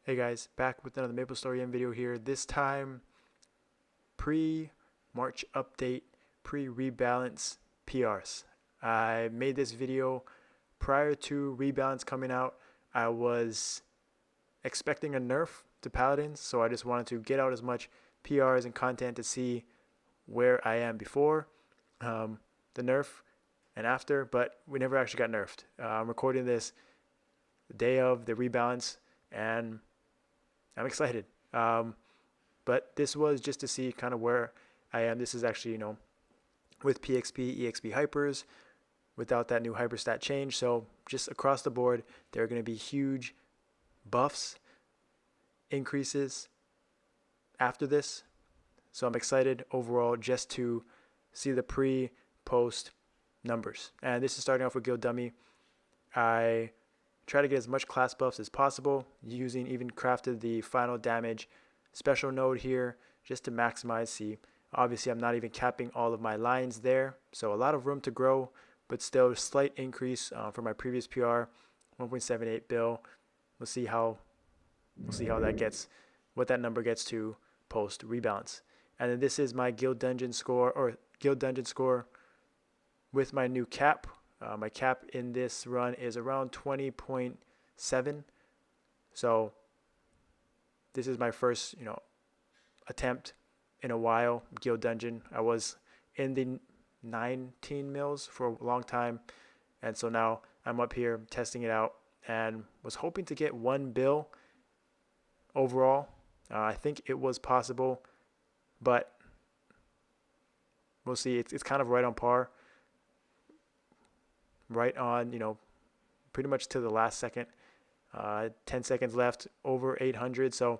Hey guys, back with another Maplestory video here. This time, pre-March update, pre-rebalance PRs. I made this video prior to rebalance coming out. I was expecting a nerf to Paladins, so I just wanted to get out as much PRs and content to see where I am before the nerf and after, but we never actually got nerfed. I'm recording this the day of the rebalance, and I'm excited. But this was just to see kind of where I am. This is actually, with PXP, EXP hypers, without that new hyperstat change. So just across the board, there are going to be huge buffs, increases after this. So I'm excited overall just to see the pre-post numbers. And this is starting off with Guild Dummy. I try to get as much class buffs as possible, using even crafted the final damage special node here just to maximize. See, obviously I'm not even capping all of my lines there, so a lot of room to grow, but still a slight increase from my previous PR, 1.78 bill. We'll see how that gets, what that number gets to post rebalance. And then this is my guild dungeon score with my new cap. My cap in this run is around 20.7. So this is my first, attempt in a while, Guild Dungeon. I was in the 19 mils for a long time. And so now I'm up here testing it out and was hoping to get 1 bill overall. I think it was possible, but we'll see. It's kind of right on par. Right on, pretty much to the last second. 10 seconds left, over 800. So,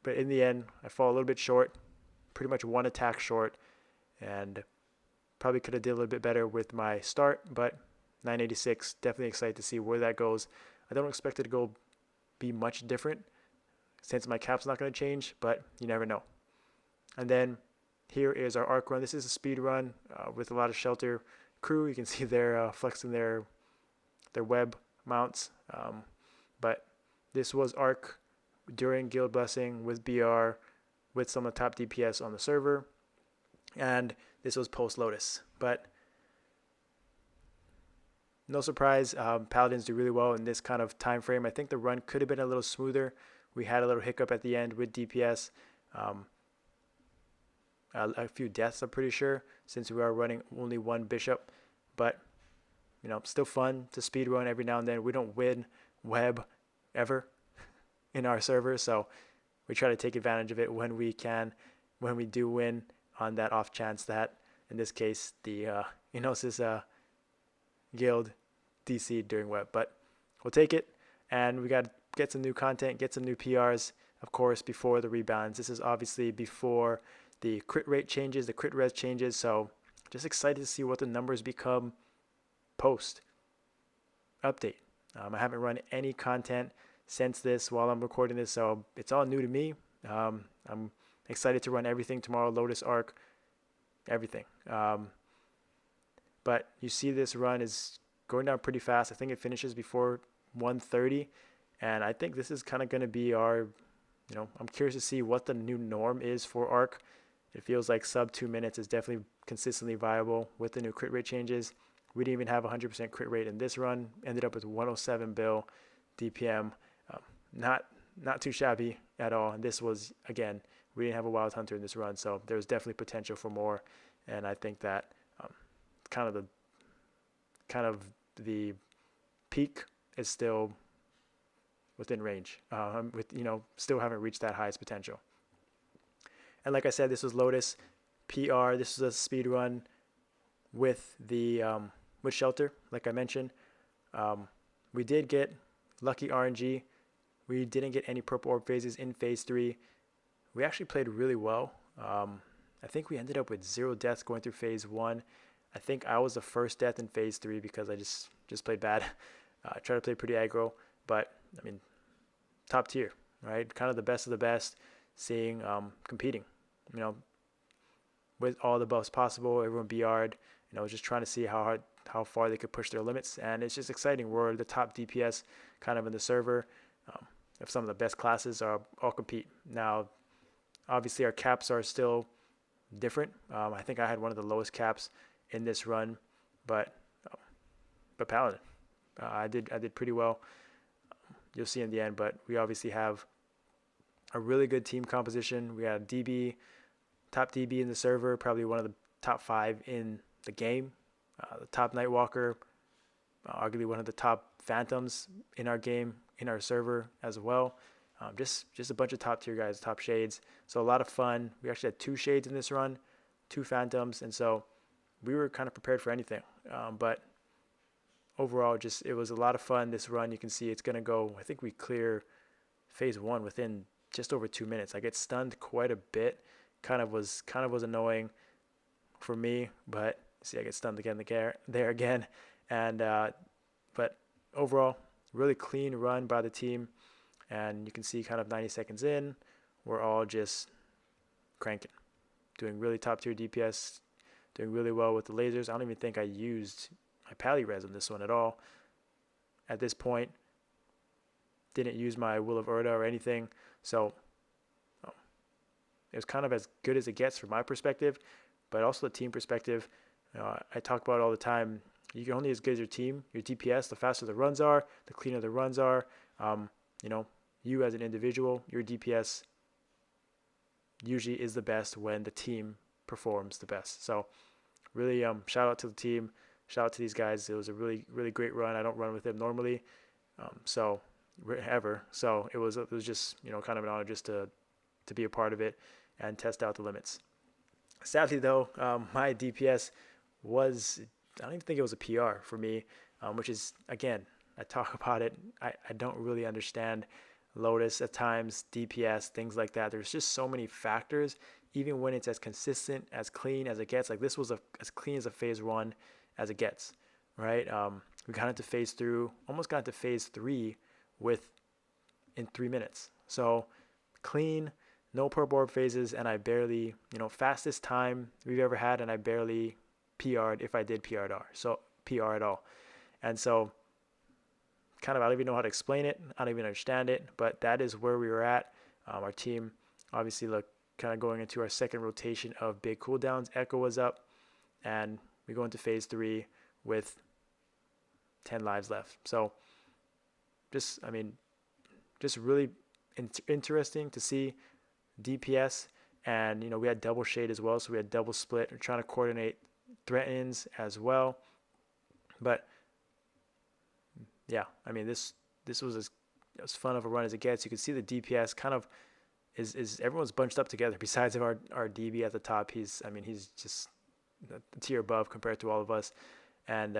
but in the end, I fall a little bit short, pretty much one attack short, and probably could have did a little bit better with my start, but 986, definitely excited to see where that goes. I don't expect it to be much different since my cap's not going to change, but you never know. And then here is our arc run. This is a speed run with a lot of shelter crew. You can see they're flexing their web mounts, but this was arc during guild blessing with BR with some of the top DPS on the server, and this was post Lotus. But no surprise, Paladins do really well in this kind of time frame. I think the run could have been a little smoother. We had a little hiccup at the end with DPS, a few deaths, I'm pretty sure, since we are running only one bishop. But still fun to speed run every now and then. We don't win web ever in our server, so we try to take advantage of it when we can, when we do win, on that off chance that, in this case, the Enosis guild DC'd during web. But we'll take it, and we got to get some new content, get some new PRs, of course, before the rebalance. This is obviously before the crit rate changes, the crit res changes, so just excited to see what the numbers become post update. I haven't run any content since this while I'm recording this, so it's all new to me. I'm excited to run everything tomorrow, Lotus arc, everything. But you see this run is going down pretty fast. I think it finishes before 1:30, and I think this is kind of going to be our, I'm curious to see what the new norm is for arc. It feels like sub 2 minutes is definitely consistently viable with the new crit rate changes. We didn't even have 100% crit rate in this run. Ended up with 107 bill DPM. Not too shabby at all. And this was, again, we didn't have a Wild Hunter in this run, so there's definitely potential for more. And I think that kind of the peak is still within range. Still haven't reached that highest potential. And like I said, this was Lotus PR. This was a speed run with the with shelter, like I mentioned. We did get lucky RNG. We didn't get any purple orb phases in phase 3. We actually played really well. I think we ended up with 0 deaths going through phase 1. I think I was the first death in phase 3 because I just played bad. I tried to play pretty aggro, but I mean, top tier, right? Kind of the best of the best, seeing competing, with all the buffs possible. Everyone BR'd, just trying to see how far they could push their limits, and it's just exciting. We're the top DPS kind of in the server. of some of the best classes are all compete. Now, obviously, our caps are still different. I think I had one of the lowest caps in this run, but Paladin, I did pretty well. You'll see in the end, but we obviously have a really good team composition. We had DB, top DB in the server, probably one of the top 5 in the game. The top Nightwalker, arguably one of the top Phantoms in our game, in our server as well. Just a bunch of top tier guys, top shades. So a lot of fun. We actually had 2 shades in this run, 2 Phantoms, and so we were kind of prepared for anything. But overall, just it was a lot of fun this run. You can see it's gonna go. I think we clear phase 1 within just over 2 minutes. I get stunned quite a bit. Kind of was annoying for me, but see, I get stunned again there again. And but overall, really clean run by the team. And you can see kind of 90 seconds in, we're all just cranking, doing really top tier DPS, doing really well with the lasers. I don't even think I used my Pally res on this one at all. At this point, didn't use my Will of Urda or anything. So it was kind of as good as it gets from my perspective, but also the team perspective. I talk about it all the time. You can only as good as your team, your DPS. The faster the runs are, the cleaner the runs are. You as an individual, your DPS usually is the best when the team performs the best. So really shout out to the team, shout out to these guys. It was a really, really great run. I don't run with them normally, so it was just kind of an honor just to be a part of it and test out the limits. Sadly though, my DPS was, I don't even think it was a PR for me, which is, again, I talk about it. I don't really understand Lotus at times, DPS, things like that. There's just so many factors, even when it's as consistent, as clean as it gets. Like this was as clean as a phase 1 as it gets, right? We got into almost got into phase 3 in 3 minutes. So clean, no purple orb phases, and I barely, fastest time we've ever had, and I barely PR'd if I did PR at all. And so kind of, I don't even know how to explain it. I don't even understand it, but that is where we were at. Our team obviously kind of going into our second rotation of big cooldowns. Echo was up, and we go into phase 3 with 10 lives left. So just really interesting to see DPS. And we had double shade as well, so we had double split. We're trying to coordinate threat-ins as well. But yeah, this was as fun of a run as it gets. You can see the DPS kind of is everyone's bunched up together. Besides our DB at the top, he's just a tier above compared to all of us. And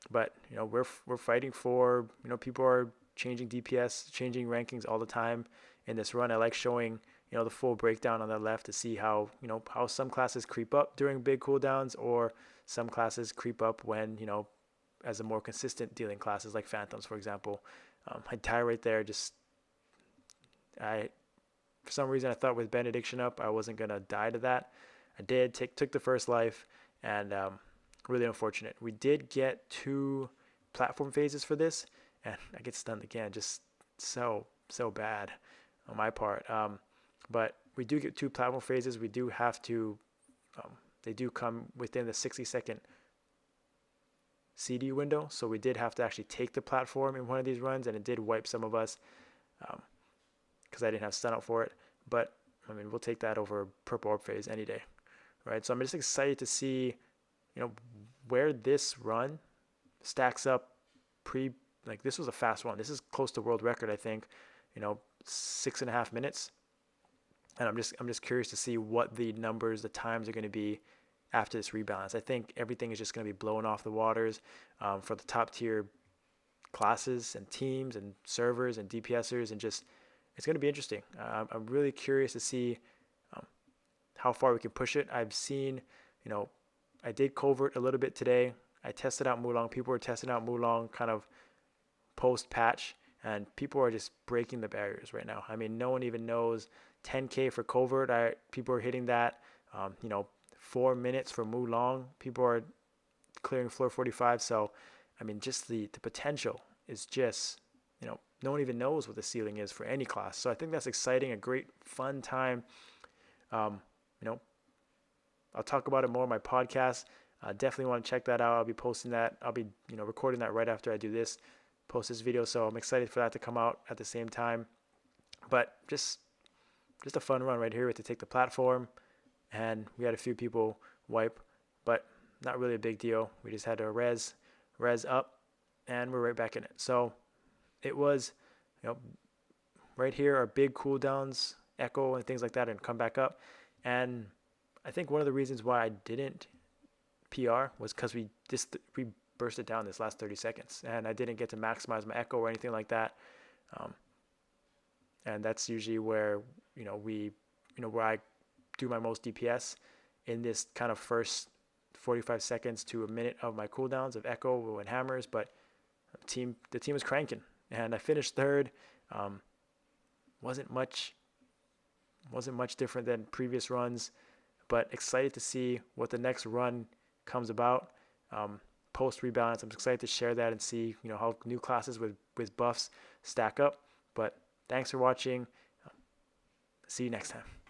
but we're fighting for, people are changing DPS, changing rankings all the time in this run. I like showing the full breakdown on the left to see how how some classes creep up during big cooldowns, or some classes creep up when as a more consistent dealing classes like Phantoms, for example. I die right there. For some reason, I thought with Benediction up, I wasn't going to die to that. I did, took the first life, and really unfortunate. We did get 2 platform phases for this, and I get stunned again. Just so bad on my part. But we do get 2 platform phases. We do have to, they do come within the 60-second CD window, so we did have to actually take the platform in one of these runs, and it did wipe some of us because I didn't have stun out for it. But we'll take that over purple orb phase any day, right? So I'm just excited to see where this run stacks up. This was a fast one. This is close to world record, I think. 6.5 minutes, and I'm just curious to see what the times are going to be after this rebalance. I think everything is just going to be blown off the waters for the top tier classes and teams and servers and DPSers, and just it's going to be interesting. I'm really curious to see how far we can push it. I've seen, I did covert a little bit today. I tested out Mulong. People were testing out Mulong kind of post patch, and people are just breaking the barriers right now. No one even knows 10K for covert. People are hitting that. 4 minutes for Mulong. People are clearing floor 45. So, just the potential is just no one even knows what the ceiling is for any class. So I think that's exciting, a great fun time. Um, you know, I'll talk about it more on my podcast. Definitely want to check that out. I'll be posting that. I'll be recording that right after I do this, post this video. So I'm excited for that to come out at the same time. But just a fun run right here. We had to take the platform, and we had a few people wipe, but not really a big deal. We just had to res up, and we're right back in it. So it was, right here are big cooldowns, echo and things like that, and come back up. And I think one of the reasons why I didn't PR was because we burst it down this last 30 seconds, and I didn't get to maximize my echo or anything like that. And that's usually where where I do my most DPS in this kind of first 45 seconds to a minute of my cooldowns of echo and hammers. But the team was cranking, and I finished third. Wasn't much different than previous runs, but excited to see what the next run comes about. Post rebalance, I'm excited to share that and see how new classes with buffs stack up. But thanks for watching. See you next time.